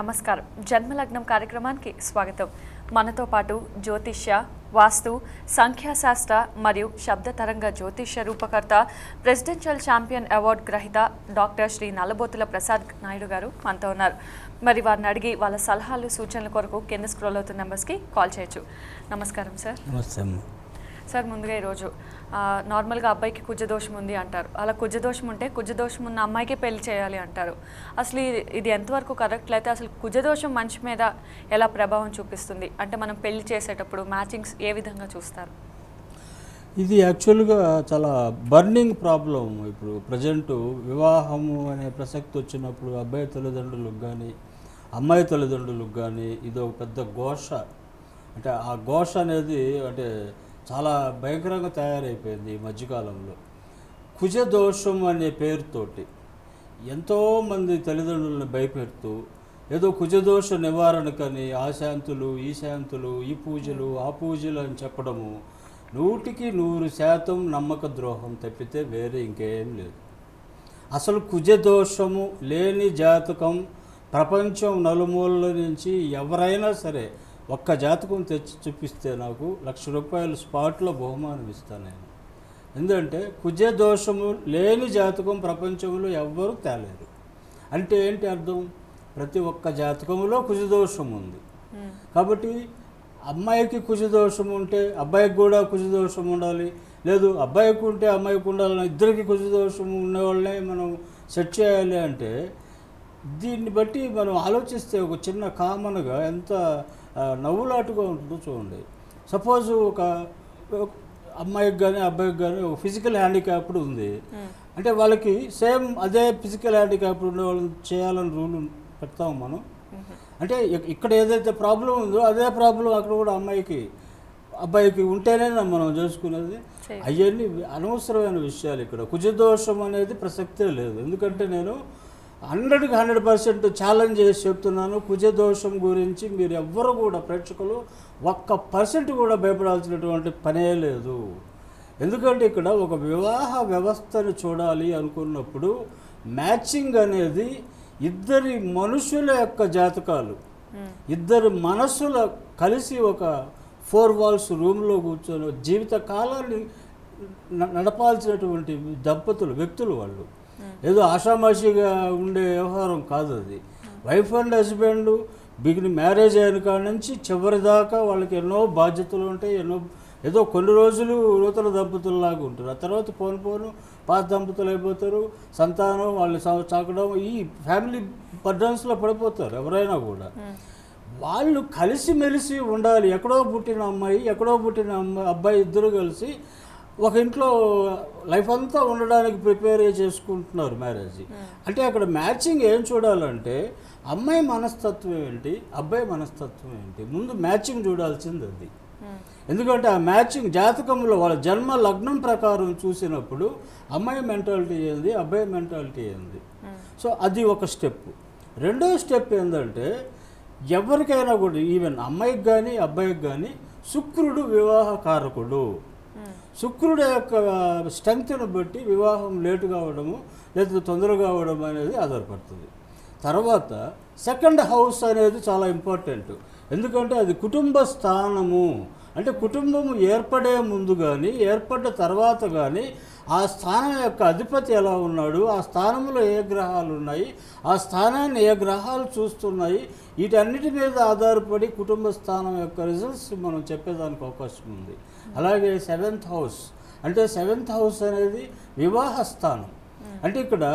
నమస్కారం. జన్మలగ్నం కార్యక్రమానికి స్వాగతం. మనతో పాటు జ్యోతిష్య, వాస్తు, సంఖ్యాశాస్త్ర మరియు శబ్ద తరంగ జ్యోతిష్య రూపకర్త, ప్రెసిడెన్షియల్ ఛాంపియన్ అవార్డు గ్రహీత డాక్టర్ శ్రీ నల్లబోతుల ప్రసాద్ నాయుడు గారు మనతో ఉన్నారు. మరి వారిని అడిగి వాళ్ళ సలహాలు సూచనల కొరకు కింద స్క్రోల్ అవుతున్న నెంబర్స్కి కాల్ చేయొచ్చు. నమస్కారం సార్. నమస్తే అమ్మ. సార్, ముందుగా ఈరోజు నార్మల్గా అబ్బాయికి కుజదోషం ఉంది అంటారు. అలా కుజదోషం ఉంటే కుజదోషం ఉన్న అమ్మాయికే పెళ్లి చేయాలి అంటారు. అసలు ఇది ఎంతవరకు కరెక్ట్? అయితే అసలు కుజదోషం మనిషి మీద ఎలా ప్రభావం చూపిస్తుంది? అంటే మనం పెళ్లి చేసేటప్పుడు మ్యాచింగ్స్ ఏ విధంగా చూస్తారు? ఇది యాక్చువల్గా చాలా బర్నింగ్ ప్రాబ్లం. ఇప్పుడు ప్రజెంట్ వివాహము అనే ప్రసక్తి వచ్చినప్పుడు అబ్బాయి తల్లిదండ్రులకు కానీ అమ్మాయి తల్లిదండ్రులకు కానీ ఇది ఒక పెద్ద ఘోష. అంటే ఆ ఘోష అనేది అంటే చాలా భయంకరంగా తయారైపోయింది ఈ మధ్యకాలంలో. కుజదోషం అనే పేరుతోటి ఎంతోమంది తల్లిదండ్రులను భయపెడుతూ ఏదో కుజదోష నివారణకని ఆ శాంతులు ఈ శాంతులు ఈ పూజలు ఆ పూజలు అని చెప్పడము 100% నమ్మక ద్రోహం తప్పితే వేరే ఇంకేం లేదు. అసలు కుజదోషము లేని జాతకం ప్రపంచం నలుమూలల నుంచి ఎవరైనా సరే ఒక్క జాతకం తెచ్చి చూపిస్తే నాకు ₹1,00,000 స్పాట్లో బహుమానం ఇస్తాను నేను. ఎందుకంటే కుజదోషము లేని జాతకం ప్రపంచంలో ఎవ్వరూ తేలేరు. అంటే ఏంటి అర్థం? ప్రతి ఒక్క జాతకంలో కుజదోషం ఉంది. కాబట్టి అమ్మాయికి కుజదోషం ఉంటే అబ్బాయికి కూడా కుజదోషం ఉండాలి, లేదు అబ్బాయికి ఉంటే అమ్మాయికి ఉండాలని ఇద్దరికి కుజదోషం ఉన్నవాళ్ళనే మనం సెట్ చేయాలి. అంటే దీన్ని బట్టి మనం ఆలోచిస్తే ఒక చిన్న కామన్గా ఎంత నవ్వులాటుగా ఉంటుందో చూడండి. సపోజ్ ఒక అమ్మాయికి కానీ అబ్బాయికి కానీ ఒక ఫిజికల్ హ్యాండిక్యాప్డ్ ఉంది అంటే వాళ్ళకి సేమ్ అదే ఫిజికల్ హ్యాండిక్యాప్డ్ ఉండే వాళ్ళని చేయాలని రూల్ పెడతాము మనం. అంటే ఇక్కడ ఏదైతే ప్రాబ్లం ఉందో అదే ప్రాబ్లం అక్కడ కూడా అమ్మాయికి అబ్బాయికి ఉంటేనే మనం చేసుకునేది. అవన్నీ అనవసరమైన విషయాలు. ఇక్కడ కుజదోషం అనేది ప్రసక్తే లేదు. ఎందుకంటే నేను 100% ఛాలెంజ్ చేసి చెప్తున్నాను. కుజదోషం గురించి మీరు ఎవ్వరు కూడా ప్రేక్షకులు 1% కూడా భయపడాల్సినటువంటి పనే లేదు. ఎందుకంటే ఇక్కడ ఒక వివాహ వ్యవస్థను చూడాలి అనుకున్నప్పుడు మ్యాచింగ్ అనేది ఇద్దరి మనుషుల యొక్క జాతకాలు, ఇద్దరు మనసుల కలిసి ఒక 4 walls రూమ్లో కూర్చొని జీవిత కాలాన్ని నడపాల్సినటువంటి దంపతులు, వ్యక్తులు. వాళ్ళు ఏదో ఆషామాషిగా ఉండే వ్యవహారం కాదు అది. వైఫ్ అండ్ హస్బెండ్ మ్యారేజ్ అయిన కాడ నుంచి చివరి దాకా వాళ్ళకి ఎన్నో బాధ్యతలు ఉంటాయి. ఏదో కొన్ని రోజులు నూతన దంపతుల్లాగా ఉంటారు. ఆ తర్వాత పోను పాత దంపతులు అయిపోతారు. సంతానం వాళ్ళు చాకడం ఈ ఫ్యామిలీ బర్డన్స్లో పడిపోతారు ఎవరైనా కూడా. వాళ్ళు కలిసిమెలిసి ఉండాలి. ఎక్కడో పుట్టిన అమ్మాయి ఎక్కడో పుట్టిన అబ్బాయి ఇద్దరు కలిసి ఒక ఇంట్లో లైఫ్ అంతా ఉండడానికి ప్రిపేర్ చేసుకుంటున్నారు మ్యారేజ్. అంటే అక్కడ మ్యాచింగ్ ఏం చూడాలంటే అమ్మాయి మనస్తత్వం ఏంటి, అబ్బాయి మనస్తత్వం ఏంటి, ముందు మ్యాచింగ్ చూడాల్సింది అది. ఎందుకంటే ఆ మ్యాచింగ్ జాతకంలో వాళ్ళ జన్మ లగ్నం ప్రకారం చూసినప్పుడు అమ్మాయి మెంటాలిటీ ఏంది, అబ్బాయి మెంటాలిటీ ఏంది. సో అది ఒక స్టెప్. రెండో స్టెప్ ఏంటంటే ఎవరికైనా కూడా ఈవెన్ అమ్మాయికి కానీ అబ్బాయికి కానీ శుక్రుడు వివాహ కారకుడు. శుక్రుడు యొక్క స్ట్రెంగ్త్ను బట్టి వివాహం లేటు కావడము లేదా తొందరగా కావడం అనేది ఆధారపడుతుంది. తర్వాత సెకండ్ హౌస్ అనేది చాలా ఇంపార్టెంట్. ఎందుకంటే అది కుటుంబ స్థానము. అంటే కుటుంబం ఏర్పడే ముందు కానీ ఏర్పడ్డ తర్వాత కానీ ఆ స్థానం యొక్క అధిపతి ఎలా ఉన్నాడు, ఆ స్థానంలో ఏ గ్రహాలు ఉన్నాయి, ఆ స్థానాన్ని ఏ గ్రహాలు చూస్తున్నాయి, వీటన్నిటి మీద ఆధారపడి కుటుంబ స్థానం యొక్క రిజల్ట్స్ మనం చెప్పేదానికి అవకాశం ఉంది. అలాగే 7th హౌస్ అంటే 7th హౌస్ అనేది వివాహ స్థానం. అంటే ఇక్కడ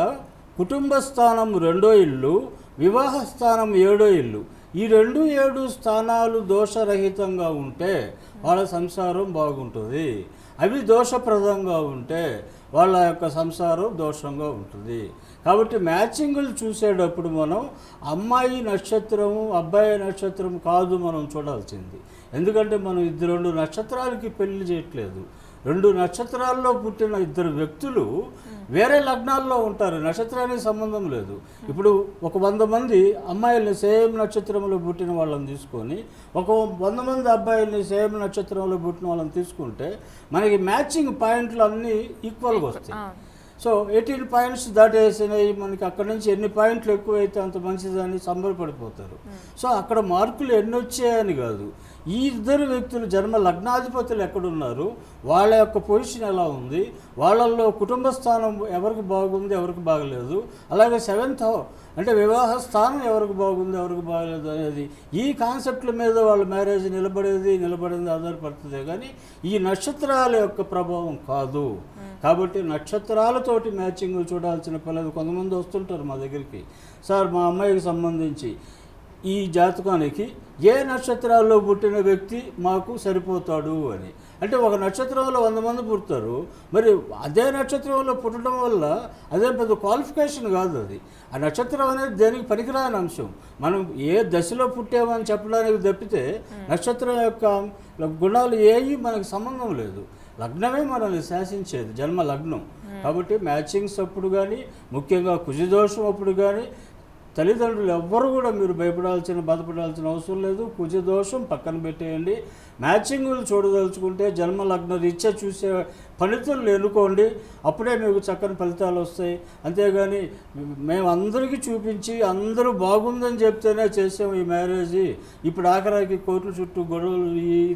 కుటుంబ స్థానం 2వ ఇల్లు, వివాహ స్థానం 7వ ఇల్లు. ఈ 2-7 స్థానాలు దోషరహితంగా ఉంటే వాళ్ళ సంసారం బాగుంటుంది. అవి దోషప్రదంగా ఉంటే వాళ్ళ యొక్క సంసారం దోషంగా ఉంటుంది. కాబట్టి మ్యాచింగులు చూసేటప్పుడు మనం అమ్మాయి నక్షత్రము అబ్బాయి నక్షత్రం కాదు మనం చూడాల్సింది. ఎందుకంటే మనం 2 నక్షత్రాలకి పెళ్లి చేయట్లేదు. 2 నక్షత్రాల్లో పుట్టిన ఇద్దరు వ్యక్తులు వేరే లగ్నాల్లో ఉంటారు, నక్షత్రానికి సంబంధం లేదు. ఇప్పుడు ఒక 100 మంది అమ్మాయిల్ని సేమ్ నక్షత్రంలో పుట్టిన వాళ్ళని తీసుకొని ఒక 100 మంది అబ్బాయిల్ని సేమ్ నక్షత్రంలో పుట్టిన వాళ్ళని తీసుకుంటే మనకి మ్యాచింగ్ పాయింట్లు అన్నీ ఈక్వల్గా వస్తాయి. సో 18 పాయింట్స్ దాటేసినాయి, మనకి అక్కడ నుంచి ఎన్ని పాయింట్లు ఎక్కువైతే అంత మంచిదని సంబరపడిపోతారు. సో అక్కడ మార్కులు ఎన్ని వచ్చాయని కాదు, ఈ ఇద్దరు వ్యక్తులు జన్మ లగ్నాధిపతులు ఎక్కడున్నారు, వాళ్ళ యొక్క పొజిషన్ ఎలా ఉంది, వాళ్ళల్లో కుటుంబ స్థానం ఎవరికి బాగుంది ఎవరికి బాగలేదు, అలాగే 7th అంటే వివాహ స్థానం ఎవరికి బాగుంది ఎవరికి బాగలేదు అనేది ఈ కాన్సెప్ట్ల మీద వాళ్ళ మ్యారేజ్ నిలబడింది ఆధారపడుతుంది, కానీ ఈ నక్షత్రాల యొక్క ప్రభావం కాదు. కాబట్టి నక్షత్రాలతోటి మ్యాచింగ్ చూడాల్సిన పిల్లలు కొంతమంది వస్తుంటారు మా దగ్గరికి, సార్ మా అమ్మాయికి సంబంధించి ఈ జాతకానికి ఏ నక్షత్రాల్లో పుట్టిన వ్యక్తి మాకు సరిపోతాడు అని. అంటే ఒక నక్షత్రంలో 100 మంది పుడతారు, మరి అదే నక్షత్రంలో పుట్టడం వల్ల అదే పెద్ద క్వాలిఫికేషన్ కాదు అది. ఆ నక్షత్రం అనేది దేనికి పనికిరాని అంశం. మనం ఏ దశలో పుట్టామని చెప్పడానికి తప్పితే నక్షత్రం యొక్క గుణాలు ఏవి మనకు సంబంధం లేదు. లగ్నమే మనల్ని శాసించేది, జన్మ లగ్నం. కాబట్టి మ్యాచింగ్స్ అప్పుడు కానీ, ముఖ్యంగా కుజదోషం అప్పుడు కానీ తల్లిదండ్రులు ఎవ్వరు కూడా మీరు బాధపడాల్సిన అవసరం లేదు. కుజదోషం పక్కన పెట్టేయండి. మ్యాచింగులు చూడదలుచుకుంటే జన్మ లగ్న రీత్యా చూసే ఫలితాలు ఎన్నుకోండి, అప్పుడే మీకు చక్కని ఫలితాలు వస్తాయి. అంతేగాని మేము అందరికీ చూపించి అందరూ బాగుందని చెప్తేనే చేసాము ఈ మ్యారేజ్, ఇప్పుడు ఆఖరికి కోర్టుల చుట్టూ గొడవలు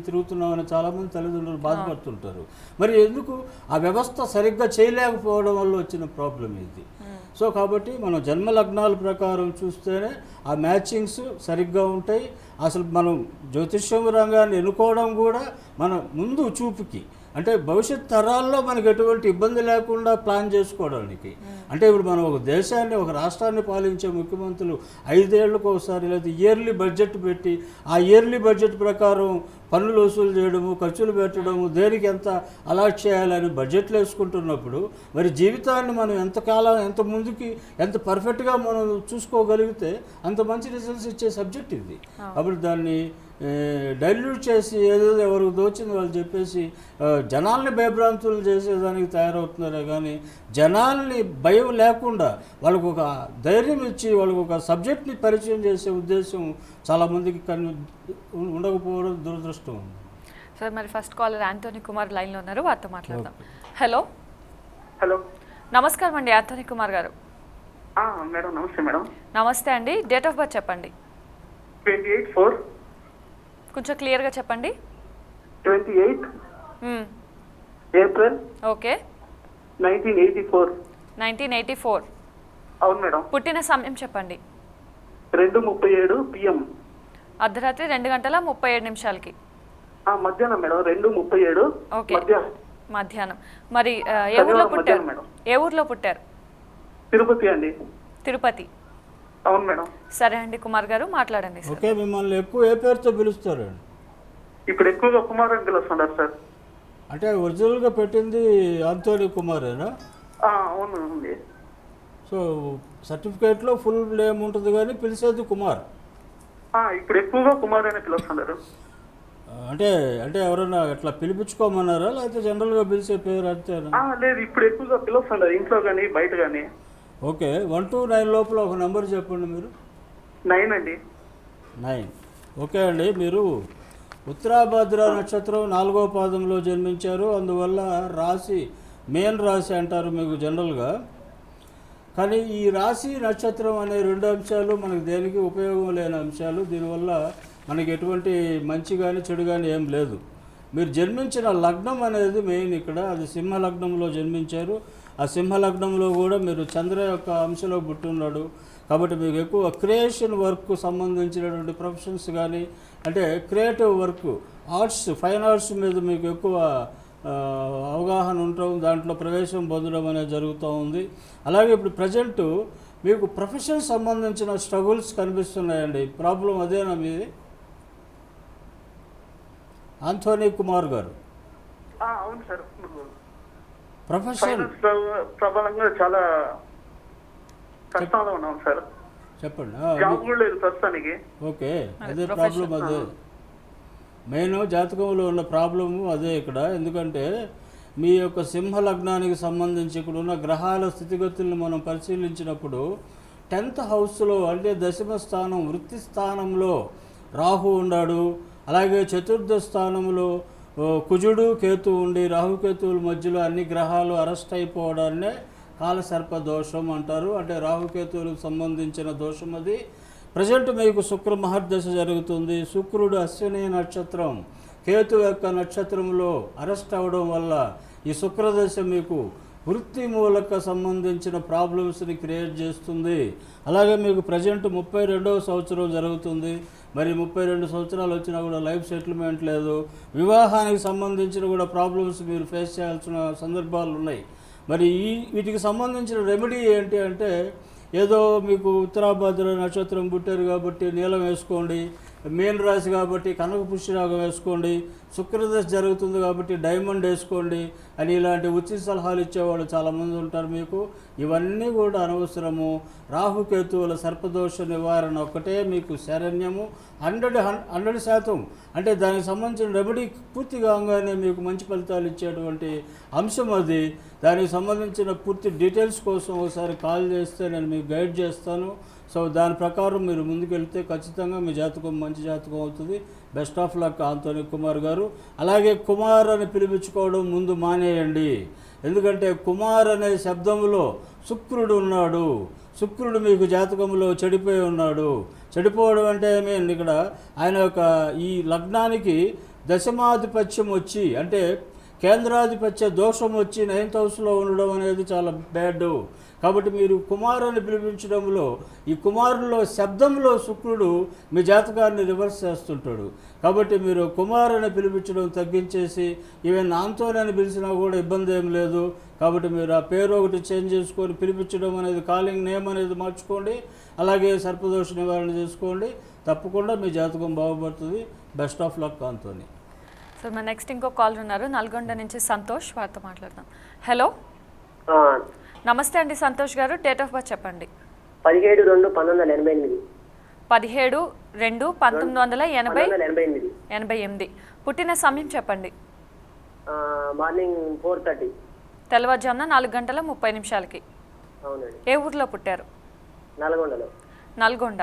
తిరుగుతున్నామని చాలామంది తల్లిదండ్రులు బాధపడుతుంటారు. మరి ఎందుకు ఆ వ్యవస్థ సరిగ్గా చేయలేకపోవడం వల్ల వచ్చిన ప్రాబ్లం ఇది. సో కాబట్టి మనం జన్మ లగ్నాల ప్రకారం చూస్తేనే ఆ మ్యాచింగ్స్ సరిగ్గా ఉంటాయి. అసలు మనం జ్యోతిష్యం రంగాన్ని ఎన్నుకోవడం కూడా మన ముందు చూపుకి, అంటే భవిష్యత్ తరాల్లో మనకు ఎటువంటి ఇబ్బంది లేకుండా ప్లాన్ చేసుకోవడానికి. అంటే ఇప్పుడు మనం ఒక దేశాన్ని ఒక రాష్ట్రాన్ని పాలించే ముఖ్యమంత్రులు 5 ఏళ్లకు ఒకసారి లేదా ఇయర్లీ బడ్జెట్ పెట్టి ఆ ఇయర్లీ బడ్జెట్ ప్రకారం పన్నులు వసూలు చేయడము, ఖర్చులు పెట్టడము, దేనికి ఎంత అలాట్ చేయాలని బడ్జెట్లు వేసుకుంటున్నప్పుడు మరి జీవితాన్ని మనం ఎంతకాలం ఎంత ముందుకి ఎంత పర్ఫెక్ట్గా మనం చూసుకోగలిగితే అంత మంచి రిజల్ట్స్ ఇచ్చే సబ్జెక్ట్ ఇది. కాబట్టి దాన్ని డైల్యూట్ చేసి ఏదో ఎవరికి దోచింది వాళ్ళు చెప్పేసి జనాల్ని భయభ్రాంతులు చేసేదానికి తయారవుతున్నారే కానీ జనాల్ని భయం లేకుండా వాళ్ళకు ఒక ధైర్యం ఇచ్చి వాళ్ళకు ఒక సబ్జెక్ట్ని పరిచయం చేసే ఉద్దేశం చాలామందికి ఉండకపోవడం దురదృష్టం. సార్ మరి ఫస్ట్ కాలర్ యాంటోనీ కుమార్ లైన్లో ఉన్నారు, వారితో మాట్లాడదాం. హలో హలో, నమస్కారం అండి యాంటోనీ కుమార్ గారు. మేడం నమస్తే మేడం. నమస్తే అండి, డేట్ ఆఫ్ బర్త్ చెప్పండి. 28/4 కొంచెం క్లియర్గా చెప్పండి. 28 ఏప్రిల్ ఓకే 1984. 1984. అవును మేడం. పుట్టిన సమయం చెప్పండి. 2:37 PM. అర్ధరాత్రి 2:37 మధ్యాహ్నం మేడం. 2:37 ఓకే మధ్యాహ్నం. మరి ఏ శనివారం ఊర్లో పుట్టారు? మధ్యాహ్నం మేడం. ఏ ఊర్లో పుట్టారు? తిరుపతి అండి. తిరుపతి. అవును మేడం. సరే అండి కుమార్ గారు మాట్లాడండి. ఓకే, మిమ్మల్ని ఎక్కువ ఏ పేరుతో పిలుస్తారండి? ఇప్పుడు ఎక్కువగా కుమార్ అని పిలుస్తున్నారు సార్. అంటే ఒరిజినల్గా పెట్టింది ఆంటోనీ కుమారేనా? అవును ఉంది. సో సర్టిఫికేట్లో ఫుల్ నేమ్ ఉంటుంది కానీ పిలిచేది కుమార్. ఇప్పుడు ఎక్కువగా కుమార్ అని పిలుస్తున్నారు. అంటే అంటే ఎవరైనా ఎట్లా పిలిపించుకోమన్నారా లేకపోతే జనరల్గా పిలిచే పేరు అంతేనా? లేదు, ఇప్పుడు ఎక్కువగా పిలుస్తున్నారు ఇంట్లో కానీ బయట కానీ. ఓకే, 1 to 9 లోపల ఒక నెంబర్ చెప్పండి మీరు. 9 అండి. 9. ఓకే అండి, మీరు ఉత్తరాభద్ర నక్షత్రం 4వ పాదంలో జన్మించారు. అందువల్ల రాశి మేన్ రాశి అంటారు మీకు జనరల్గా. కానీ ఈ రాశి నక్షత్రం అనే 2 అంశాలు మనకు దేనికి ఉపయోగం లేని అంశాలు. దీనివల్ల మనకి ఎటువంటి మంచి కానీ చెడు కానీ ఏం లేదు. మీరు జన్మించిన లగ్నం అనేది మెయిన్ ఇక్కడ. అది సింహ లగ్నంలో జన్మించారు. ఆ సింహ లగ్నంలో కూడా మీరు చంద్ర యొక్క అంశంలో పుట్టున్నాడు. కాబట్టి మీకు ఎక్కువ క్రియేషన్ వర్క్ సంబంధించినటువంటి ప్రొఫెషన్స్ కానీ, అంటే creative work, arts, fine arts మీద మీకు ఎక్కువ అవగాహన ఉండటం, దాంట్లో ప్రవేశం పొందడం అనేది జరుగుతూ ఉంది. అలాగే ఇప్పుడు ప్రజెంట్ మీకు ప్రొఫెషన్ సంబంధించిన స్ట్రగుల్స్ కనిపిస్తున్నాయండి. ప్రాబ్లం అదేనా మీది ఆంటోనీ కుమార్ గారు? అవును సార్. ప్రొఫెషన్ ప్రబలంగా చాలా కష్టంలో ఉన్నాం సార్. చెప్పండి. జాబ్ కూడా లేదు ప్రస్తుతానికి. ఓకే, అదే ప్రాబ్లం. అదే మెయిన్ జాతకంలో ఉన్న ప్రాబ్లము అదే ఇక్కడ. ఎందుకంటే మీ యొక్క సింహ లగ్నానికి సంబంధించి ఇక్కడ ఉన్న గ్రహాల స్థితిగతులను మనం పరిశీలించినప్పుడు 10th హౌస్లో అంటే దశమ స్థానం వృత్తి స్థానంలో రాహు ఉన్నాడు. అలాగే చతుర్థ స్థానంలో కుజుడు కేతు ఉండి రాహుకేతువుల మధ్యలో అన్ని గ్రహాలు అరెస్ట్ అయిపోవడాన్నే కాలసర్ప దోషం అంటారు. అంటే రాహుకేతువులకు సంబంధించిన దోషం అది. ప్రజెంట్ మీకు శుక్ర మహర్దశ జరుగుతుంది. శుక్రుడు అశ్విని నక్షత్రం కేతు యొక్క నక్షత్రంలో అరెస్ట్ అవ్వడం వల్ల ఈ శుక్రదశ మీకు వృత్తి మూలక సంబంధించిన ప్రాబ్లమ్స్ని క్రియేట్ చేస్తుంది. అలాగే మీకు ప్రజెంట్ 32వ సంవత్సరం జరుగుతుంది. మరి 32 సంవత్సరాలు వచ్చినా కూడా లైఫ్ సెటిల్మెంట్ లేదు. వివాహానికి సంబంధించిన కూడా ప్రాబ్లమ్స్ మీరు ఫేస్ చేయాల్సిన సందర్భాలు ఉన్నాయి. మరి వీటికి సంబంధించిన రెమెడీ ఏంటి అంటే, ఏదో మీకు ఉత్తరాభాద్ర నక్షత్రం పుట్టారు కాబట్టి నీలం వేసుకోండి, మీన రాశి కాబట్టి కనక పుష్యరాగం వేసుకోండి, శుక్రదశ జరుగుతుంది కాబట్టి డైమండ్ వేసుకోండి అని ఇలాంటి ఉచిత సలహాలు ఇచ్చేవాళ్ళు చాలామంది ఉంటారు మీకు. ఇవన్నీ కూడా అనవసరము. రాహుకేతువుల సర్పదోష నివారణ ఒకటే మీకు శరణ్యము. 100% అంటే దానికి సంబంధించిన రెమెడీ పూర్తి కాగానే మీకు మంచి ఫలితాలు ఇచ్చేటువంటి అంశం అది. దానికి సంబంధించిన పూర్తి డీటెయిల్స్ కోసం ఒకసారి కాల్ చేస్తే నేను మీకు గైడ్ చేస్తాను. సో దాని ప్రకారం మీరు ముందుకెళ్తే ఖచ్చితంగా మీ జాతకం మంచి జాతకం అవుతుంది. Best of luck Antony Kumar గారు. అలాగే కుమార్ అని పిలిపించుకోవడం ముందు మానేయండి. ఎందుకంటే కుమార్ అనే శబ్దంలో శుక్రుడు ఉన్నాడు. శుక్రుడు మీకు జాతకంలో చెడిపోయి ఉన్నాడు. చెడిపోవడం అంటే ఇక్కడ ఆయన యొక్క ఈ లగ్నానికి దశమాధిపత్యం వచ్చి, అంటే కేంద్రాధిపత్య దోషం వచ్చి 9th హౌస్లో ఉండడం అనేది చాలా బ్యాడ్. కాబట్టి మీరు కుమార్ అని పిలిపించడంలో ఈ కుమారులో శబ్దంలో శుక్రుడు మీ జాతకాన్ని రివర్స్ చేస్తుంటాడు. కాబట్టి మీరు కుమార్ అని పిలిపించడం తగ్గించేసి ఈవెన్ ఆంటోనీ పిలిచినా కూడా ఇబ్బంది ఏం లేదు. కాబట్టి మీరు ఆ పేరు ఒకటి చేంజ్ చేసుకొని పిలిపించడం అనేది, కాలింగ్ నేమ్ అనేది మార్చుకోండి. అలాగే సర్పదోష నివారణ చేసుకోండి. తప్పకుండా మీ జాతకం బాగుపడుతుంది. Best of luck Antony. Sir మా నెక్స్ట్ ఇంకో కాల్ ఉన్నారు, నల్గొండ నుంచి సంతోష్, వారితో మాట్లాడదాం. హలో, నమస్తే అండి సంతోష్ గారు. డేట్ ఆఫ్ బర్త్ చెప్పండి. 17/2/1988. 17/2/1988. పుట్టిన సమయం చెప్పండి. మార్నింగ్ 4:30. తెల్లవారుజామున 4:30 అవునండి. ఏ ఊర్లో పుట్టారు? నల్గొండలో. నల్గొండ.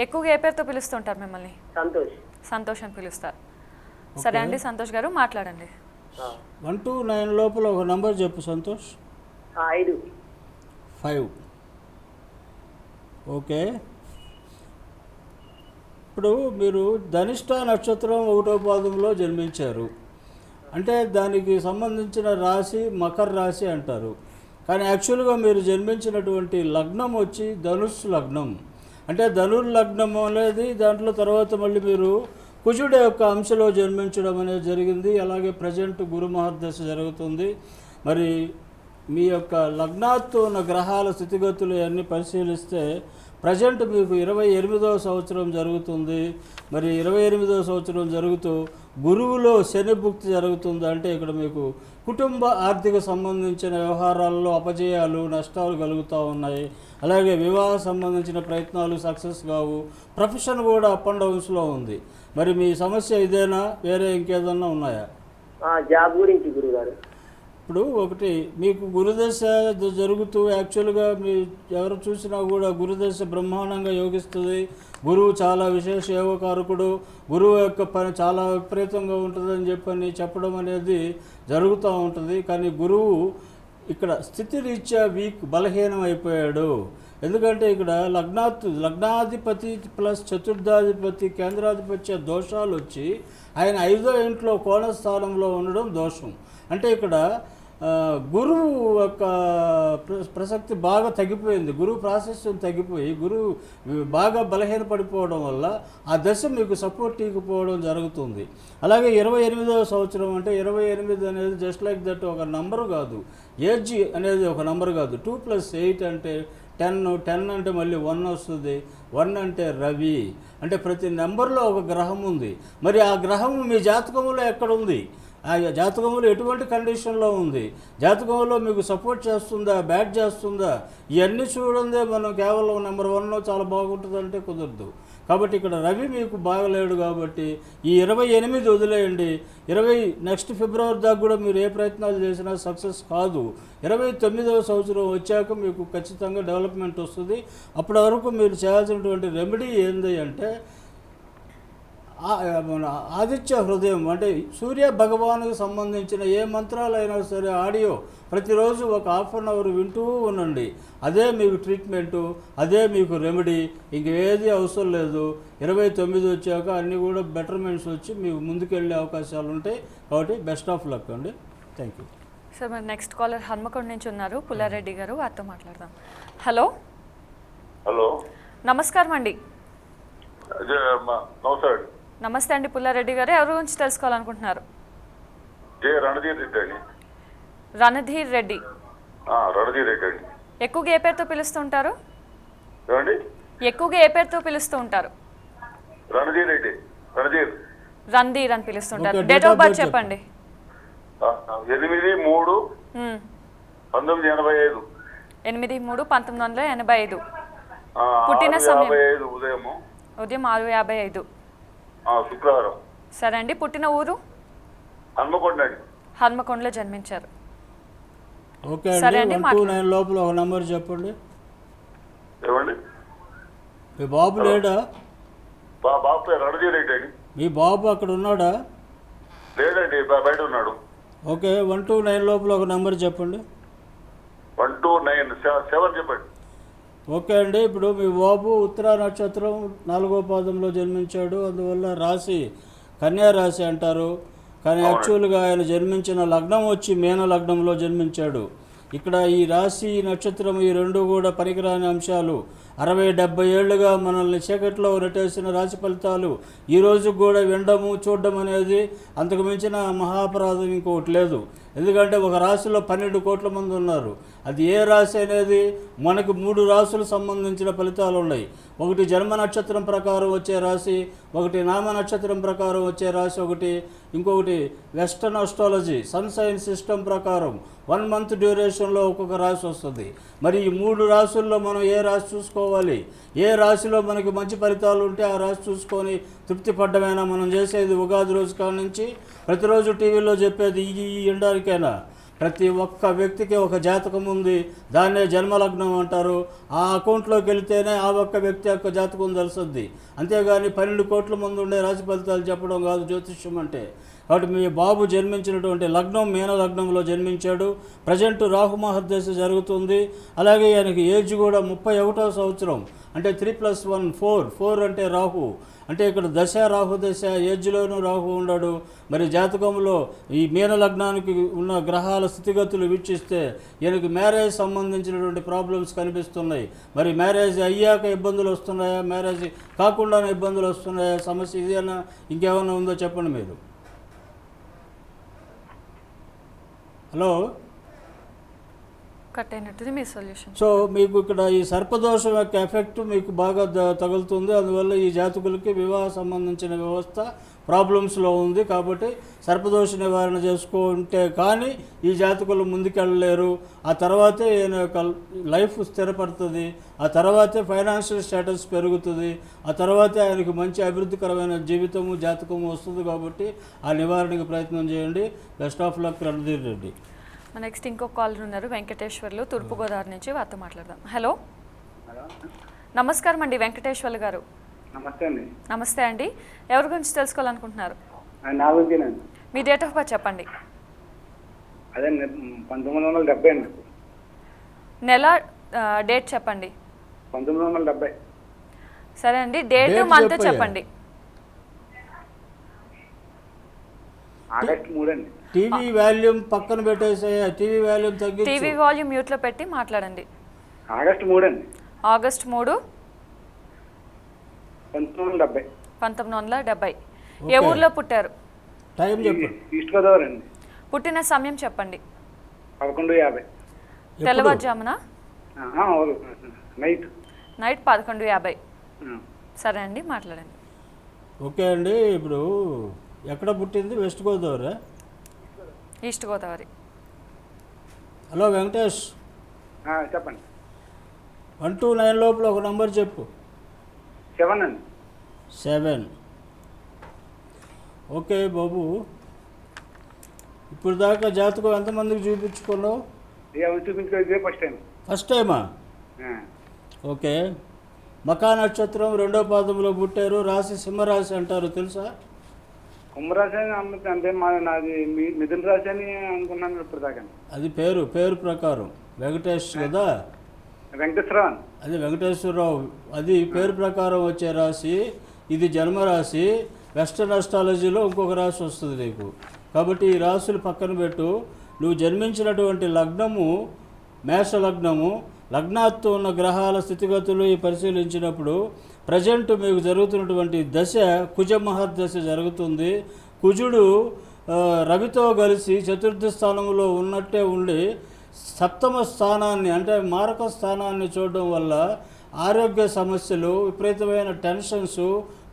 ఎక్కువగా ఏ పేరుతో పిలుస్తుంటారు మిమ్మల్ని? సంతోష్. సంతోష్ అని పిలుస్తారు. సరే అండి సంతోష్ గారు, మాట్లాడండి. 1 to 9 లోపల ఒక నంబర్ చెప్పు సంతోష్. 5. ఓకే. ఇప్పుడు మీరు ధనిష్ట నక్షత్రం 1వ పాదంలో జన్మించారు. అంటే దానికి సంబంధించిన రాశి మకర రాశి అంటారు. కానీ యాక్చువల్గా మీరు జన్మించినటువంటి లగ్నం వచ్చి ధనుస్సు లగ్నం. అంటే ధనుర్లగ్నం అనేది దాంట్లో తర్వాత మళ్ళీ మీరు కుజుడు యొక్క అంశలో జన్మించడం అనేది జరిగింది. అలాగే ప్రజెంట్ గురు మహర్దశ జరుగుతుంది. మరి మీ యొక్క లగ్నాత్తో ఉన్న గ్రహాల స్థితిగతులు అన్నీ పరిశీలిస్తే ప్రజెంట్ మీకు 28వ సంవత్సరం జరుగుతుంది. మరి 28వ సంవత్సరం జరుగుతూ గురువులో శని భుక్తి జరుగుతుంది. అంటే ఇక్కడ మీకు కుటుంబ ఆర్థిక సంబంధించిన వ్యవహారాల్లో అపజయాలు, నష్టాలు కలుగుతూ ఉన్నాయి. అలాగే వివాహ సంబంధించిన ప్రయత్నాలు సక్సెస్ కావు. ప్రొఫెషన్ కూడా అప్ అండ్ డౌన్స్లో ఉంది. మరి మీ సమస్య ఇదేనా, వేరే ఇంకేదన్నా ఉన్నాయా? జాబ్ గురించి గురుగారు. ఇప్పుడు ఒకటి మీకు గురుదశ జరుగుతూ యాక్చువల్గా మీ ఎవరు చూసినా కూడా గురుదశ బ్రహ్మాండంగా యోగిస్తుంది. గురువు చాలా విశేష యోగకారకుడు. గురువు యొక్క పని చాలా విపరీతంగా ఉంటుందని చెప్పడం అనేది జరుగుతూ ఉంటుంది. కానీ గురువు ఇక్కడ స్థితి రీత్యా బలహీనం అయిపోయాడు. ఎందుకంటే ఇక్కడ లగ్నాధిపతి ప్లస్ చతుర్థాధిపతి కేంద్రాధిపత్య దోషాలు వచ్చి ఆయన 5వ ఇంట్లో కోణస్థానంలో ఉండడం దోషం. అంటే ఇక్కడ గురువు యొక్క ప్రసక్తి బాగా తగ్గిపోయింది. గురువు ప్రాశస్త్యం తగ్గిపోయి గురువు బాగా బలహీనపడిపోవడం వల్ల ఆ దశ మీకు సపోర్ట్ ఇవ్వకపోవడం జరుగుతుంది. అలాగే 28వ సంవత్సరం అంటే 28 అనేది జస్ట్ లైక్ దట్ ఒక నంబరు కాదు. ఏజ్ అనేది ఒక నంబర్ కాదు. 2 + 8 అంటే 10 అంటే మళ్ళీ 1 వస్తుంది. 1 అంటే రవి. అంటే ప్రతి నెంబర్లో ఒక గ్రహం ఉంది. మరి ఆ గ్రహం మీ జాతకంలో ఎక్కడుంది, ఆ జాతకంలో ఎటువంటి కండిషన్లో ఉంది, జాతకంలో మీకు సపోర్ట్ చేస్తుందా, బ్యాడ్ చేస్తుందా, ఇవన్నీ చూడందే మనం కేవలం నెంబర్ 1లో చాలా బాగుంటుందంటే కుదరదు. కాబట్టి ఇక్కడ రవి మీకు బాగలేడు. కాబట్టి ఈ 28 వదిలేయండి. నెక్స్ట్ ఫిబ్రవరి దాకా కూడా మీరు ఏ ప్రయత్నాలు చేసినా సక్సెస్ కాదు. 29వ సంవత్సరం వచ్చాక మీకు ఖచ్చితంగా డెవలప్మెంట్ వస్తుంది. అప్పటి వరకు మీరు చేయాల్సినటువంటి రెమెడీ ఏంది అంటే మన ఆదిత్య హృదయం అంటే సూర్య భగవానుకు సంబంధించిన ఏ మంత్రాలైనా సరే ఆడియో ప్రతిరోజు ఒక హాఫ్ అన్ అవర్ వింటూ ఉండండి. అదే మీకు ట్రీట్మెంటు, అదే మీకు రెమెడీ, ఇంకేది అవసరం లేదు. 29 వచ్చాక అన్నీ కూడా బెటర్మెంట్స్ వచ్చి మీకు ముందుకెళ్ళే అవకాశాలు ఉంటాయి. కాబట్టి బెస్ట్ ఆఫ్ లక్ అండి. Thank you. సార్ మరి నెక్స్ట్ కాలర్ హన్మకొండ నుంచి ఉన్నారు, పుల్లారెడ్డి గారు, వారితో మాట్లాడదాం. హలో హలో, నమస్కారం అండి. నమస్కారం. నమస్తే అండి పుల్లారెడ్డి గారు, ఎవరి గురించి తెలుసుకోవాలనుకుంటున్నారు? జే రణధీర్ రెడ్డి అండి. రణధీర్ రెడ్డి. రణధీర్ రెడ్డి అండి. ఎక్కువగా ఏ పేరుతో పిలుస్తుంటారు? ఏమండి? ఎక్కువగా ఏ పేరుతో పిలుస్తూ ఉంటారు? రణధీర్ రెడ్డి. రణధీర్ అని పిలుస్తుంటారు. Okay, డేట్ ఆఫ్ బర్త్ చెప్పండి. 8/3/1985. 8/3/1985. పుట్టిన సమయం ఉదయం 6:55. శుక్రవారం. సరే అండి, పుట్టిన ఊరు? హన్మకొండ అండి. హన్మకొండలో జన్మించారు. ఓకే సరే అండి. అండి, 129 లోపల ఒక నెంబర్ చెప్పండి. ఏమండి? మీ బాబు లేడా? బాబు పేరు రణధీర్ రెడ్డి అండి. మీ బాబు అక్కడ ఉన్నాడా? లేదండి, బయట ఉన్నాడు. ఓకే, 129 లోపల ఒక నెంబర్ చెప్పండి. 129 చెప్పండి. ఓకే అండి, ఇప్పుడు మీ బాబు ఉత్తరా నక్షత్రం 4వ పాదంలో జన్మించాడు. అందువల్ల రాశి కన్యా రాశి అంటారు. కానీ యాక్చువల్గా ఆయన జన్మించిన లగ్నం వచ్చి మీన లగ్నంలో జన్మించాడు. ఇక్కడ ఈ రాశి ఈ నక్షత్రం ఈ రెండు కూడా పనికిరాని అంశాలు. 60-70 ఏళ్ళుగా మనల్ని చీకట్లో నెట్టేసిన రాశి ఫలితాలు ఈరోజు కూడా వినడము చూడడం అనేది అంతకు మించిన మహాపరాధం ఇంకొకటి లేదు. ఎందుకంటే ఒక రాశిలో 12 కోట్ల మంది ఉన్నారు. అది ఏ రాశి అనేది మనకు 3 రాశులు సంబంధించిన ఫలితాలు ఉన్నాయి. ఒకటి జన్మ నక్షత్రం ప్రకారం వచ్చే రాశి, ఒకటి నామ నక్షత్రం ప్రకారం వచ్చే రాశి, ఇంకొకటి western astrology sun sign system ప్రకారం 1 మంత్ డ్యూరేషన్లో ఒక్కొక్క రాశి వస్తుంది. మరి ఈ 3 రాశుల్లో మనం ఏ రాశి చూసుకోవాలి, ఏ రాశిలో మనకి మంచి ఫలితాలు ఉంటే ఆ రాశి చూసుకొని తృప్తి పడ్డమైనా మనం చేసేది ఉగాది రోజు కాడ నుంచి ప్రతిరోజు టీవీలో చెప్పేది ఈ ఎండారికైనా ప్రతి ఒక్క వ్యక్తికి ఒక జాతకం ఉంది. దాన్నే జన్మలగ్నం అంటారు. ఆ అకౌంట్లోకి వెళితేనే ఆ ఒక్క వ్యక్తి యొక్క జాతకం తెలుస్తుంది. అంతేగాని 12 కోట్ల మంది ఉండే రాశి ఫలితాలు చెప్పడం కాదు జ్యోతిష్యం అంటే. కాబట్టి మీ బాబు జన్మించినటువంటి లగ్నం మీన లగ్నంలో జన్మించాడు. ప్రజెంట్ రాహు మహర్దశ జరుగుతుంది. అలాగే ఆయనకి ఏజ్ కూడా 31వ సంవత్సరం. అంటే 3+1 4 అంటే రాహు. అంటే ఇక్కడ దశ రాహు దశ, ఏజ్లోనూ రాహు ఉన్నాడు. మరి జాతకంలో ఈ మీన లగ్నానికి ఉన్న గ్రహాల స్థితిగతులు వీక్షిస్తే ఈయనకి మ్యారేజ్ సంబంధించినటువంటి ప్రాబ్లమ్స్ కనిపిస్తున్నాయి. మరి మ్యారేజ్ అయ్యాక ఇబ్బందులు వస్తున్నాయా, మ్యారేజ్ కాకుండానే ఇబ్బందులు వస్తున్నాయా, సమస్య ఇదేనా ఇంకేమైనా ఉందో చెప్పండి మీరు. హలో, కట్ అయినట్టుంది మీ సొల్యూషన్. సో మీకు ఇక్కడ ఈ సర్పదోషం యొక్క ఎఫెక్ట్ మీకు బాగా తగులుతుంది. అందువల్ల ఈ జాతకులకి వివాహ సంబంధించిన వ్యవస్థ ప్రాబ్లమ్స్లో ఉంది. కాబట్టి సర్పదోష నివారణ చేసుకుంటే కానీ ఈ జాతకులు ముందుకెళ్ళలేరు. ఆ తర్వాతే ఈయన యొక్క లైఫ్ స్థిరపడుతుంది. ఆ తర్వాతే ఫైనాన్షియల్ స్టేటస్ పెరుగుతుంది. ఆ తర్వాతే ఆయనకు మంచి అభివృద్ధికరమైన జీవితము జాతకము వస్తుంది. కాబట్టి ఆ నివారణకు ప్రయత్నం చేయండి. Best of luck Ranadheer Reddy. Next ఇంకో కాలర్ ఉన్నారు, వెంకటేశ్వర్లు, తూర్పుగోదావరి నుంచి, వారితో మాట్లాడదాం. హలో, నమస్కారం అండి వెంకటేశ్వర్లు గారు. నమస్తే అండి. నమస్తే అండి, ఎవరి గురించి తెలుసుకోవాలనుకుంటున్నారు? నా గురించేనండి. మీ డేట్ ఆఫ్ బర్త్ చెప్పండి. అదే 1970 అండి. నెల డేట్ చెప్పండి. 1970. సరే అండి, డేట్ మంత్ చెప్పండి. ఆగస్టు 3 అండి. టీవీ వాల్యూమ్ పక్కన పెట్టేసే, టీవీ వాల్యూమ్ తగ్గించు. టీవీ వాల్యూమ్ మ్యూట్లో పెట్టి మాట్లాడండి. ఆగస్టు 3 అండి. ఆగస్ట్ 3, 1970. 1970. ఏ ఊర్లో పుట్టారు? టైం చెప్పండి. ఈస్ట్ గోదావరి అండి. పుట్టిన సమయం చెప్పండి. 11:50. తెల్లవారుజామున? నైట్ 11:50. సరే అండి, మాట్లాడండి. ఓకే అండి, ఇప్పుడు ఎక్కడ పుట్టింది? West Godavari, east Godavari. Hello Venkatesh, చెప్పండి. 129 లోపల ఒక నంబర్ చెప్పు. 7 అండి. 7. ఓకే బాబు, ఇప్పుడు దాకా జాతకం ఎంతమందికి చూపించుకున్నావు? ఏమైనా చూపించుకోవాలి, ఫస్ట్ టైం. ఫస్ట్ టైమా? ఓకే, మకా నక్షత్రం 2వ పాదంలో పుట్టారు, రాశి సింహరాశి అంటారు, తెలుసా? కుంభరాశి అని అంటే నాది మిథున రాశి అని అనుకున్నాను ఇప్పుడు దాకా. అది పేరు ప్రకారం వెంకటేష్ కదా, వెంకటేశ్వరరావు. అది వెంకటేశ్వరరావు, అది పేరు ప్రకారం వచ్చే రాశి. ఇది జన్మరాశి. వెస్టర్న్ అస్ట్రాలజీలో ఇంకొక రాశి వస్తుంది నీకు. కాబట్టి ఈ రాశులు పక్కన పెట్టు. నువ్వు జన్మించినటువంటి లగ్నము మేష లగ్నము, లగ్నాత్తు ఉన్న గ్రహాల స్థితిగతులు పరిశీలించినప్పుడు ప్రజెంట్ మీకు జరుగుతున్నటువంటి దశ కుజ మహర్దశ జరుగుతుంది. కుజుడు రవితో కలిసి చతుర్థ స్థానంలో ఉన్నట్టే ఉండి సప్తమ స్థానాన్ని అంటే మారక స్థానాన్ని చూడడం వల్ల ఆరోగ్య సమస్యలు, విపరీతమైన టెన్షన్స్,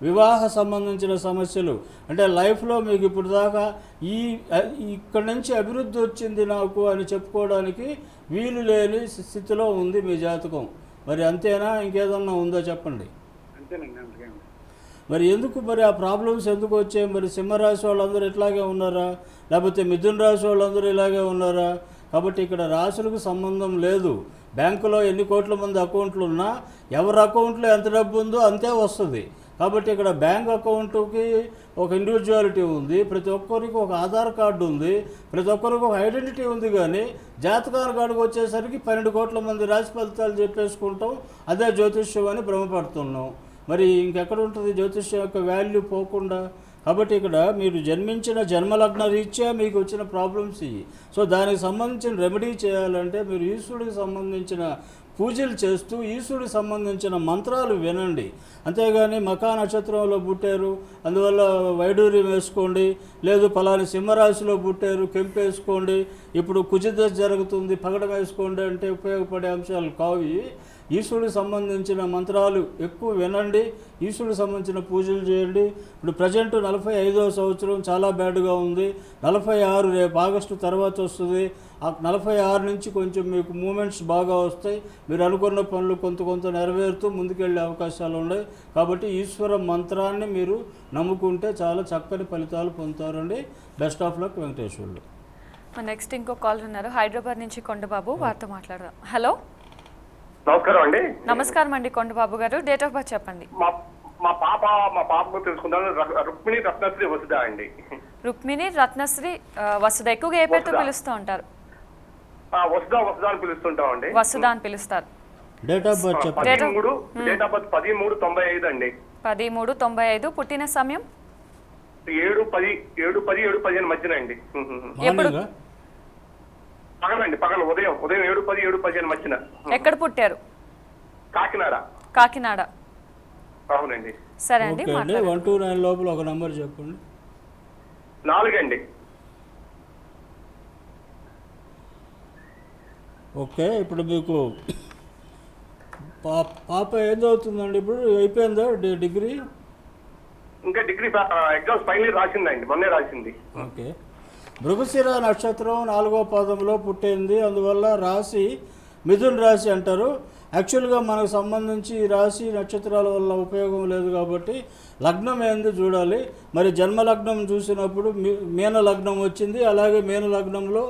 వివాహ సంబంధించిన సమస్యలు, అంటే లైఫ్లో మీకు ఇప్పుడు దాకా ఇక్కడి నుంచి అభివృద్ధి వచ్చింది నాకు అని చెప్పుకోవడానికి వీలు లేని స్థితిలో ఉంది మీ జాతకం. మరి అంతేనా, ఇంకేదన్నా ఉందో చెప్పండి. అంతేనండి, అంతేనండి. మరి ఎందుకు మరి ఆ ప్రాబ్లమ్స్ ఎందుకు వచ్చాయి? మరి సింహరాశి వాళ్ళందరూ ఇట్లాగే ఉన్నారా, లేకపోతే మిథున రాశి వాళ్ళందరూ ఇలాగే ఉన్నారా? కాబట్టి ఇక్కడ రాశులకు సంబంధం లేదు. బ్యాంకులో ఎన్ని కోట్ల మంది అకౌంట్లు ఉన్నా ఎవరి అకౌంట్లో ఎంత డబ్బు ఉందో అంతే వస్తుంది. కాబట్టి ఇక్కడ బ్యాంక్ అకౌంట్కి ఒక ఇండివిజువాలిటీ ఉంది, ప్రతి ఒక్కరికి ఒక ఆధార్ కార్డు ఉంది, ప్రతి ఒక్కరికి ఒక ఐడెంటిటీ ఉంది. కానీ జాతకాల కాడికి వచ్చేసరికి 12 కోట్ల మంది రాశి ఫలితాలు చెప్పేసుకుంటాం, అదే జ్యోతిష్యం అని భ్రమపడుతున్నాం. మరి ఇంకెక్కడ ఉంటుంది జ్యోతిష్యం యొక్క వాల్యూ పోకుండా? కాబట్టి ఇక్కడ మీరు జన్మించిన జన్మలగ్న రీత్యా మీకు వచ్చిన ప్రాబ్లమ్స్ ఇవి. సో దానికి సంబంధించిన రెమెడీ చేయాలంటే మీరు ఈశ్వరుడికి సంబంధించిన పూజలు చేస్తూ ఈశ్వరుడికి సంబంధించిన మంత్రాలు వినండి. అంతేగాని మకా నక్షత్రంలో పుట్టారు అందువల్ల వైడూర్యం వేసుకోండి, లేదు పలాని సింహరాశిలో పుట్టారు కెంపు వేసుకోండి, ఇప్పుడు కుజదశ జరుగుతుంది పగడం వేసుకోండి అంటే ఉపయోగపడే అంశాలు కావు. ఈశ్వరుడికి సంబంధించిన మంత్రాలు ఎక్కువ వినండి, ఈశ్వరుడికి సంబంధించిన పూజలు చేయండి. ఇప్పుడు ప్రజెంట్ 45వ సంవత్సరం చాలా బ్యాడ్గా ఉంది. 46 రేపు ఆగస్టు తర్వాత వస్తుంది. ఆ 46 నుంచి కొంచెం మీకు మూమెంట్స్ బాగా వస్తాయి. మీరు అనుకున్న పనులు కొంత నెరవేరుతూ ముందుకెళ్ళే అవకాశాలు ఉన్నాయి. కాబట్టి ఈశ్వర మంత్రాన్ని మీరు నమ్ముకుంటే చాలా చక్కని ఫలితాలు పొందుతారండి. Best of luck Venkateswarlu. Next ఇంకో కాల్ ఉన్నారు హైదరాబాద్ నుంచి కొండబాబు, వారితో మాట్లాడదాం. హలో, నమస్కారం అండి. నమస్కారం అండి కొండబాబు గారు, డేట్ ఆఫ్ బర్త్ చెప్పండి. మా పాపకు తెలుసుకుంటాను. రుక్మిణి రత్నశ్రీ వసుధ అండి. రుక్మిణి రత్నశ్రీ వసుధ, ఎక్కువగా ఏ పేరుతో పిలుస్తూ ఉంటారు? వసుధ అని పిలుస్తుంటాం అండి. వసుధ అని పిలుస్తారు. డేట్ ఆఫ్ బర్త్ చెప్పండి. డేట్ ఆఫ్ బర్త్ 13/95 అండి. 13/95. పుట్టిన సమయం 7:10 మధ్యన అండి. ఎప్పుడు? పగలండి, ఉదయం 7:10 7:15 మధ్యన. ఎక్కడ పుట్టారు? కాకినాడ. అవునండి. సరే అండి, 129 లోపల ఒక నంబర్ చెప్పండి. 4 అండి. ఓకే, ఇప్పుడు మీకు పాప ఏం చదువుతుందండి? ఇప్పుడు అయిపోయిందా డిగ్రీ? ఇంకా డిగ్రీ ఎగ్జామ్స్ ఫైనల్ రాసిందండి, మొన్నే రాసింది. ఓకే, మృగశిర నక్షత్రం 4వ పాదంలో పుట్టింది. అందువల్ల రాశి మిథున రాశి అంటారు. యాక్చువల్గా మనకు సంబంధించి ఈ రాశి నక్షత్రాల వల్ల ఉపయోగం లేదు కాబట్టి లగ్నం ఏంది చూడాలి. మరి జన్మ లగ్నం చూసినప్పుడు మీన లగ్నం వచ్చింది. అలాగే మీన లగ్నంలో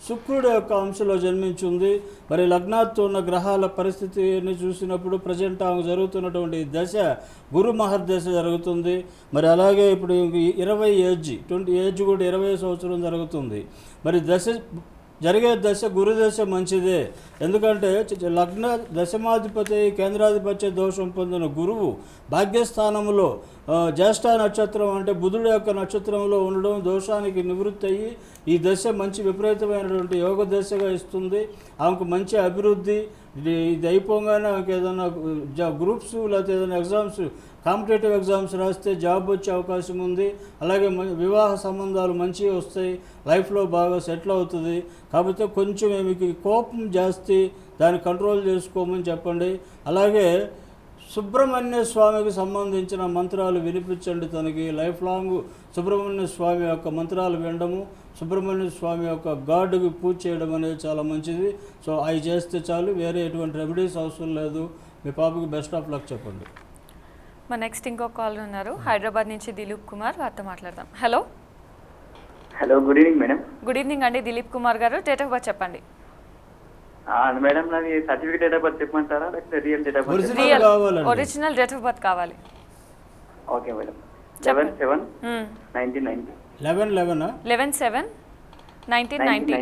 శుక్రుడు యొక్క అంశలో జన్మించింది. మరి లగ్నాత్తు ఉన్న గ్రహాల పరిస్థితిని చూసినప్పుడు ప్రజెంట్ ఆమెకు జరుగుతున్నటువంటి దశ గురు మహర్దశ జరుగుతుంది. మరి అలాగే ఇప్పుడు 20 ఏజ్ కూడా 20 సంవత్సరం జరుగుతుంది. మరి జరిగే దశ గురుదశ మంచిదే. ఎందుకంటే లగ్న దశమాధిపతి కేంద్రాధిపత్య దోషం పొందిన గురువు భాగ్యస్థానంలో జ్యేష్ఠ నక్షత్రం అంటే బుధుడు యొక్క నక్షత్రంలో ఉండడం దోషానికి నివృత్తి అయ్యి ఈ దశ మంచి విపరీతమైనటువంటి యోగ దశగా ఇస్తుంది. ఆమెకు మంచి అభివృద్ధి. ఇది అయిపోగానే ఆమెకు ఏదైనా గ్రూప్స్ లేకపోతే ఏదైనా ఎగ్జామ్స్ కాంపిటేటివ్ ఎగ్జామ్స్ రాస్తే జాబ్ వచ్చే అవకాశం ఉంది. అలాగే వివాహ సంబంధాలు మంచిగా వస్తాయి, లైఫ్లో బాగా సెటిల్ అవుతుంది. కాకపోతే కొంచెం మీకు కోపం జాస్తి, దాన్ని కంట్రోల్ చేసుకోమని చెప్పండి. అలాగే సుబ్రహ్మణ్య స్వామికి సంబంధించిన మంత్రాలు వినిపించండి. తనకి లైఫ్ లాంగ్ సుబ్రహ్మణ్య స్వామి యొక్క మంత్రాలు వినడము, సుబ్రహ్మణ్య స్వామి యొక్క గాడ్కి పూజ చేయడం అనేది చాలా మంచిది. సో అవి చేస్తే చాలు, వేరే ఎటువంటి రెమెడీస్ అవసరం లేదు. మీ పాపకి బెస్ట్ ఆఫ్ లక్ చెప్పండి. మా నెక్స్ట్ ఇంకో కాల్ ఉన్నారు హైదరాబాద్ నుంచి దిలీప్ కుమార్, వారితో మాట్లాడదాం. Hello, good evening madam. Good evening అండి దిలీప్ కుమార్ గారు, డేట్ ఆఫ్ బర్త్ చెప్పండి. మేడం నాది సర్టిఫికేట్ డేట్ ఆఫ్ బర్త్ చెప్పమంటారా లేకపోతే real date of birth? Original real కావాలండి. ఒరిజినల్ డేట్ ఆఫ్ బర్త్ కావాలి. Okay madam. చెప్పండి. 11/7/1990. 11/11 11/7/1990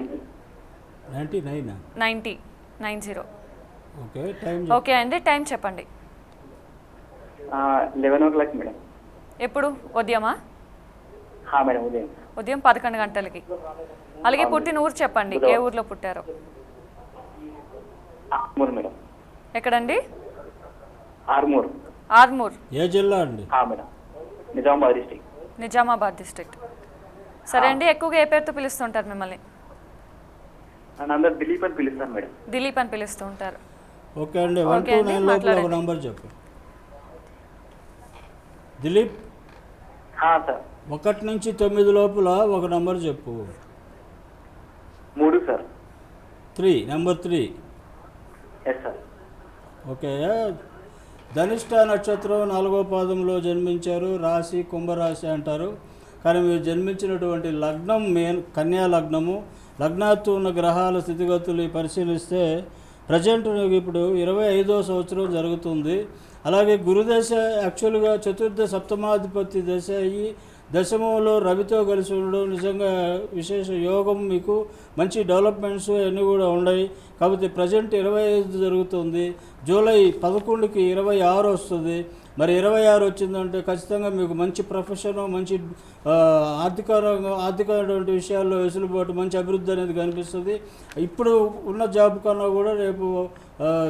99 ఓకే టైం ఓకే అండి, టైం చెప్పండి. 11 o'clock మేడం. ఎప్పుడు? ఉదయమా? మేడం ఉదయం. ఉదయం 11 గంటలకి. అలాగే పుట్టిన ఊరు చెప్పండి, ఏ ఊర్లో పుట్టారో. ఆర్మూర్ మేడం. ఎక్కడండి? ఆర్మూర్. ఆర్మూర్ ఏ జిల్లా అండి? Madam Nizamabad district. Nizamabad district. సరే అండి, ఎక్కువగా ఏ పేరుతో పిలుస్తుంటారు మిమ్మల్ని? అందరు దిలీప్ అని పిలుస్తాను మేడం. దిలీప్ అని పిలుస్తూ ఉంటారు. ఓకే అండి, ఓకే 1 to అండి, 9 లోపల ఒక మాట్లాడండి. నంబర్ చెప్పు. దిలీప్ సార్ 1 నుంచి 9 లోపల ఒక నంబర్ చెప్పు. 3 sir. 3 number 3. Yes sir. Okay, ధనిష్ట నక్షత్రం 4వ పాదంలో జన్మించారు. రాశి కుంభరాశి అంటారు, కానీ మీరు జన్మించినటువంటి లగ్నం కన్యా లగ్నము. లగ్నాత్తు ఉన్న గ్రహాల స్థితిగతులు పరిశీలిస్తే ప్రజెంట్ ఇప్పుడు 25వ సంవత్సరం జరుగుతుంది. అలాగే గురుదశ యాక్చువల్గా చతుర్థ సప్తమాధిపతి దశ అయ్యి దశమంలో రవితో కలిసి ఉండడం నిజంగా విశేష యోగం. మీకు మంచి డెవలప్మెంట్స్ అన్నీ కూడా ఉన్నాయి. కాబట్టి ప్రజెంట్ 25 జరుగుతుంది. జూలై 11కి 26 వస్తుంది. మరి 26 వచ్చిందంటే ఖచ్చితంగా మీకు మంచి ప్రొఫెషన్, మంచి ఆర్థికమైనటువంటి విషయాల్లో వెసులుబాటు, మంచి అభివృద్ధి అనేది కనిపిస్తుంది. ఇప్పుడు ఉన్న జాబ్ కన్నా కూడా రేపు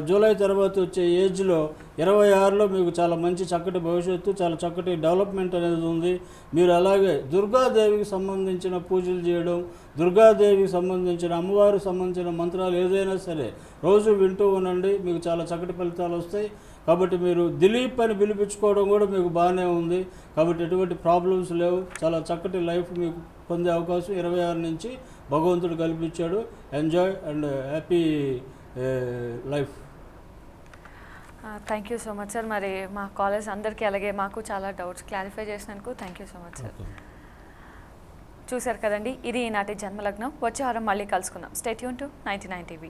జూలై తర్వాత వచ్చే ఏజ్లో 26లో మీకు చాలా మంచి చక్కటి భవిష్యత్తు, చాలా చక్కటి డెవలప్మెంట్ అనేది ఉంది. మీరు అలాగే దుర్గాదేవికి సంబంధించిన పూజలు చేయడం, దుర్గాదేవికి సంబంధించిన అమ్మవారికి సంబంధించిన మంత్రాలు ఏదైనా సరే రోజు వింటూ ఉండండి, మీకు చాలా చక్కటి ఫలితాలు వస్తాయి. కాబట్టి మీరు దిలీప్ అని పిలిపించుకోవడం కూడా మీకు బాగానే ఉంది. కాబట్టి ఎటువంటి ప్రాబ్లమ్స్ లేవు. చాలా చక్కటి లైఫ్ మీకు పొందే అవకాశం 26 నుంచి భగవంతుడు కల్పించాడు. Enjoy and happy life. Thank you so much sir. మరి మా కాలేజ్ అందరికీ అలాగే మాకు చాలా డౌట్స్ క్లారిఫై చేసినందుకు thank you so much sir. చూశారు కదండి, ఇది ఈనాటి జన్మలగ్నం. వచ్చే వారం మళ్ళీ కలుసుకుందాం. Stay tune to 99 TV.